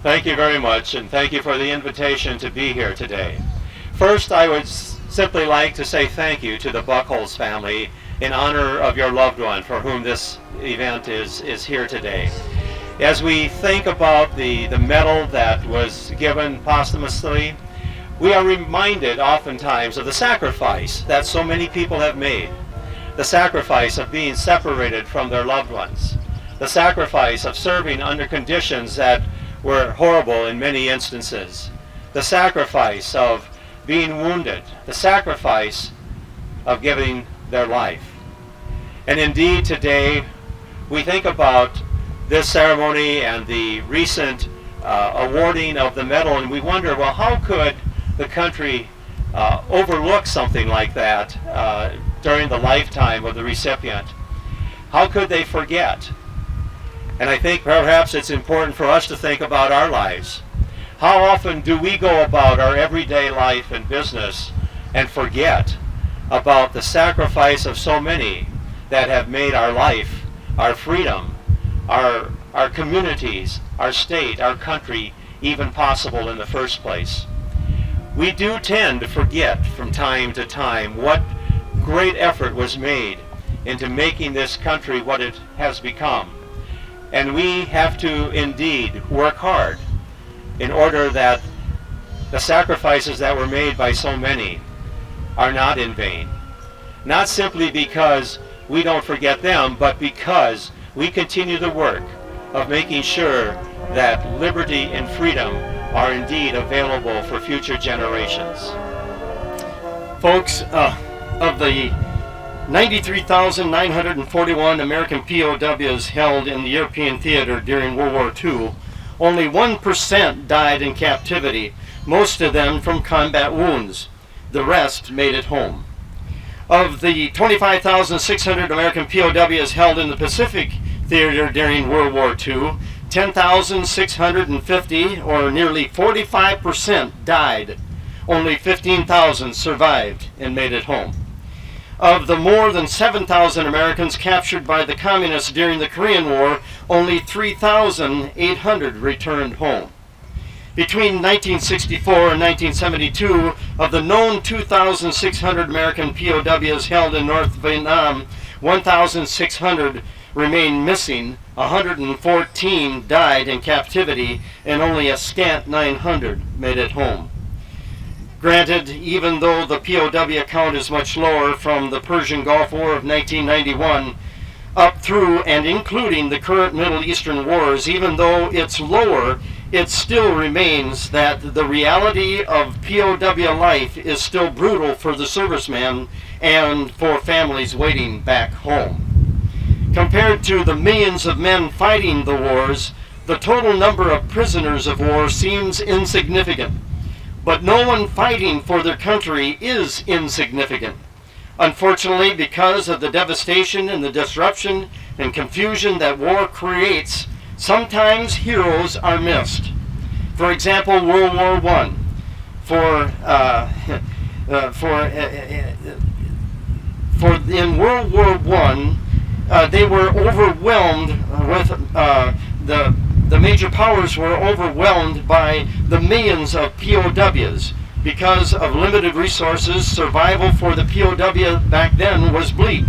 Thank you very much, and thank you for the invitation to be here today. First, I would simply like to say thank you to the Bucholz family in honor of your loved one for whom this event is here today. As we think about the medal that was given posthumously, we are reminded oftentimes of the sacrifice that so many people have made. The sacrifice of being separated from their loved ones. The sacrifice of serving under conditions that were horrible in many instances. The sacrifice of being wounded. The sacrifice of giving their life. And indeed today we think about this ceremony and the recent awarding of the medal, and we wonder, well, how could the country overlook something like that during the lifetime of the recipient? How could they forget? And I think perhaps it's important for us to think about our lives. How often do we go about our everyday life and business and forget about the sacrifice of so many that have made our life, our freedom, our communities, our state, our country even possible in the first place? We do tend to forget from time to time what great effort was made into making this country what it has become. And we have to indeed work hard in order that the sacrifices that were made by so many are not in vain. Not simply because we don't forget them, but because we continue the work of making sure that liberty and freedom are indeed available for future generations. Folks, of the 93,941 American POWs held in the European theater during World War II, only 1% died in captivity, most of them from combat wounds. The rest made it home. Of the 25,600 American POWs held in the Pacific theater during World War II, 10,650, or nearly 45%, died. Only 15,000 survived and made it home. Of the more than 7,000 Americans captured by the communists during the Korean War, only 3,800 returned home. Between 1964 and 1972, of the known 2,600 American POWs held in North Vietnam, 1,600 remain missing, 114 died in captivity, and only a scant 900 made it home. Granted, even though the POW count is much lower from the Persian Gulf War of 1991 up through and including the current Middle Eastern wars, even though it's lower, it still remains that the reality of POW life is still brutal for the servicemen and for families waiting back home. Compared to the millions of men fighting the wars, the total number of prisoners of war seems insignificant. But no one fighting for their country is insignificant. Unfortunately, because of the devastation and the disruption and confusion that war creates, sometimes heroes are missed. For example, World War I. In World War I, they were overwhelmed with the major powers were overwhelmed by the millions of POWs. Because of limited resources, survival for the POW back then was bleak.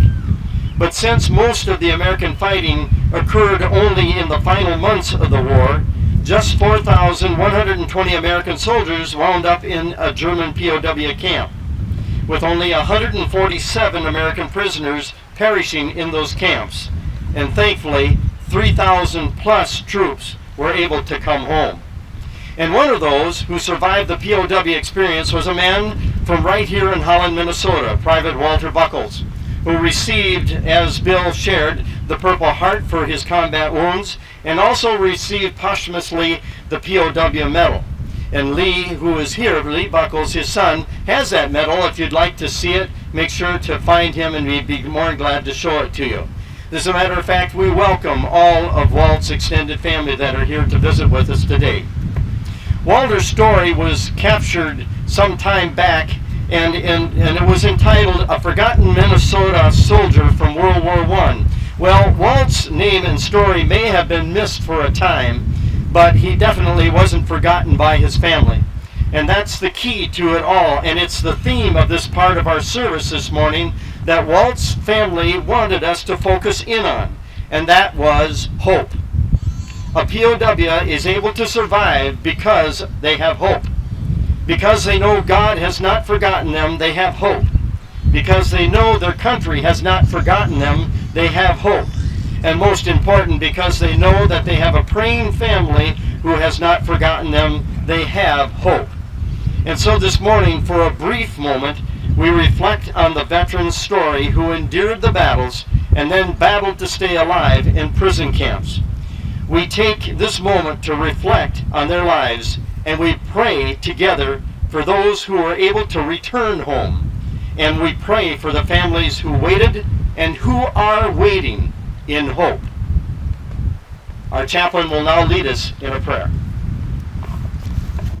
But since most of the American fighting occurred only in the final months of the war, just 4,120 American soldiers wound up in a German POW camp, with only 147 American prisoners perishing in those camps. And thankfully, 3,000 plus troops were able to come home. And one of those who survived the POW experience was a man from right here in Holland, Minnesota, Private Walter Bucholz, who received, as Bill shared, the Purple Heart for his combat wounds, and also received posthumously the POW medal. And Lee, who is here, Lee Bucholz, his son, has that medal. If you'd like to see it, make sure to find him, and we'd be more than glad to show it to you. As a matter of fact, we welcome all of Walt's extended family that are here to visit with us today. Walter's story was captured some time back, and it was entitled A Forgotten Minnesota Soldier from World War I. Well, Walt's name and story may have been missed for a time, but he definitely wasn't forgotten by his family. And that's the key to it all, and it's the theme of this part of our service this morning that Walt's family wanted us to focus in on, and that was hope. A POW is able to survive because they have hope. Because they know God has not forgotten them, they have hope. Because they know their country has not forgotten them, they have hope. And most important, because they know that they have a praying family who has not forgotten them, they have hope. And so this morning, for a brief moment, we reflect on the veterans' story who endured the battles and then battled to stay alive in prison camps. We take this moment to reflect on their lives, and we pray together for those who were able to return home. And we pray for the families who waited and who are waiting in hope. Our chaplain will now lead us in a prayer.